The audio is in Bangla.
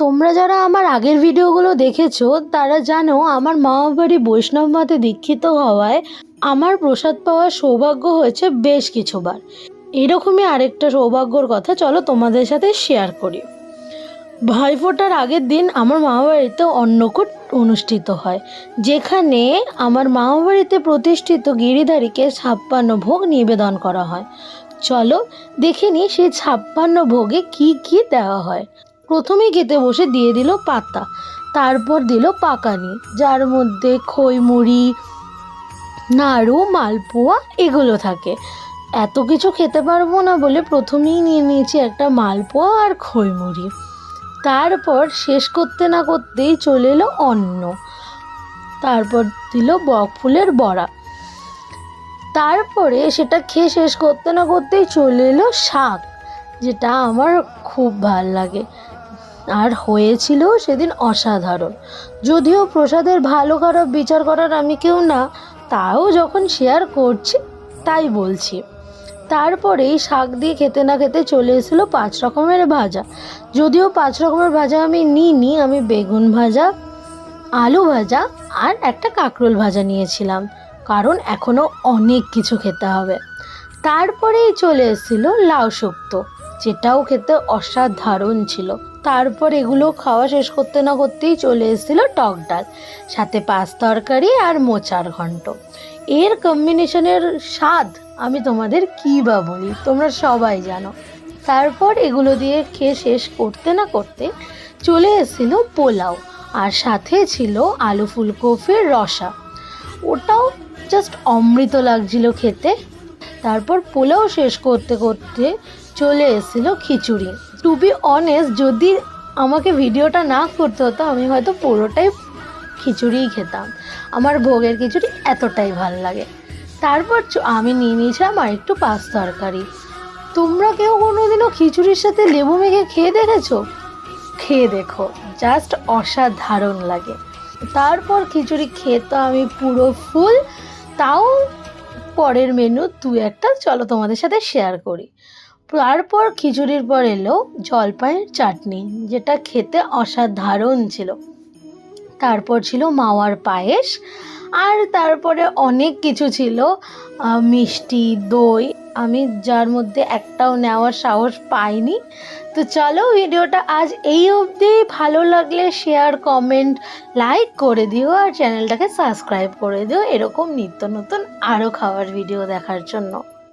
তোমরা যারা আমার আগের ভিডিওগুলো দেখেছো তারা জানো আমার মামাবাড়ি বৈষ্ণব মতে দীক্ষিত হওয়ায় আমার প্রসাদ পাওয়ার সৌভাগ্য হয়েছে বেশ কিছুবার। এরকমই আরেকটা সৌভাগ্যর কথা চলো তোমাদের সাথে শেয়ার করি। ভাইফোঁটার আগের দিন আমার মামাবাড়িতে অন্নকূট অনুষ্ঠিত হয়, যেখানে আমার মামাবাড়িতে প্রতিষ্ঠিত গিরিধারীকে 56 ভোগ নিবেদন করা হয়। চলো দেখে নিই সেই 56 ভোগে কি কি দেওয়া হয়। প্রথমেই খেতে বসে দিয়ে দিল পাতা, তারপর দিল পাকানি, যার মধ্যে খইমুড়ি, নাড়ু, মালপোয়া এগুলো থাকে। এত কিছু খেতে পারবো না বলে প্রথমেই নিয়ে নিয়েছি একটা মালপোয়া আর খইমুড়ি। তারপর শেষ করতে না করতেই চলে এলো অন্ন, তারপর দিল বকফুলের বড়া, তারপরে সেটা খেয়ে শেষ করতে না করতেই চলে এলো শাক, যেটা আমার খুব ভাল লাগে আর হয়েছিল সেদিন অসাধারণ। যদিও প্রসাদের ভালো খারাপ বিচার করার আমি কেউ না, তাও যখন শেয়ার করছি তাই বলছি। তারপরে শাক দিয়ে খেতে না খেতে চলে এসেছিলো 5 রকমের ভাজা। যদিও 5 রকমের ভাজা আমি নিইনি, আমি বেগুন ভাজা, আলু ভাজা আর একটা কাঁকরোল ভাজা নিয়েছিলাম, কারণ এখনও অনেক কিছু খেতে হবে। তারপরেই চলে এসেছিলো লাউ শুক্তো, যেটাও খেতে অসাধারণ ছিল। তারপর এগুলো খাওয়া শেষ করতে না করতেই চলে এসেছিলো টক ডাল, সাথে পাঁচ তরকারি আর মোচার ঘন্ট। এর কম্বিনেশনের স্বাদ আমি তোমাদের কী বা বলি, তোমরা সবাই জানো। তারপর এগুলো দিয়ে খেয়ে শেষ করতে না করতে চলে এসেছিলো পোলাও, আর সাথে ছিল আলু ফুলকপির রসা, ওটাও জাস্ট অমৃত লাগছিল খেতে। তারপর পোলাও শেষ করতে করতে চলে এসেছিলো খিচুড়ি। টু বি অনেস্ট, যদি আমাকে ভিডিওটা না করতে হতো আমি হয়তো পুরোটাই খিচুড়িই খেতাম, আমার ভোগের খিচুড়ি এতটাই ভাল লাগে। তারপর আমি নিয়ে নিয়েছিলাম আর একটু পাঁচ তরকারি। তোমরা কেউ কোনোদিনও খিচুড়ির সাথে লেবু মেখে খেয়ে দেখেছো? খেয়ে দেখো, জাস্ট অসাধারণ লাগে। তারপর খিচুড়ি খেয়ে তো আমি পুরো ফুল, তাও পরের মেনু 2-1টা চলো তোমাদের সাথে শেয়ার করি। তারপর খিচুড়ির পর এলো জলপাইয়ের চাটনি, যেটা খেতে অসাধারণ ছিল। তারপর ছিল মাওয়ার পায়েস, আর তারপরে অনেক কিছু ছিল, মিষ্টি, দই, আমি যার মধ্যে একটাও নেওয়ার সাহস পাইনি। তো চলো ভিডিওটা আজ এই অবধি। ভালো লাগলে শেয়ার, কমেন্ট, লাইক করে দিও আর চ্যানেলটাকে সাবস্ক্রাইব করে দিও এরকম নিত্য নতুন আরও খাওয়ার ভিডিও দেখার জন্য।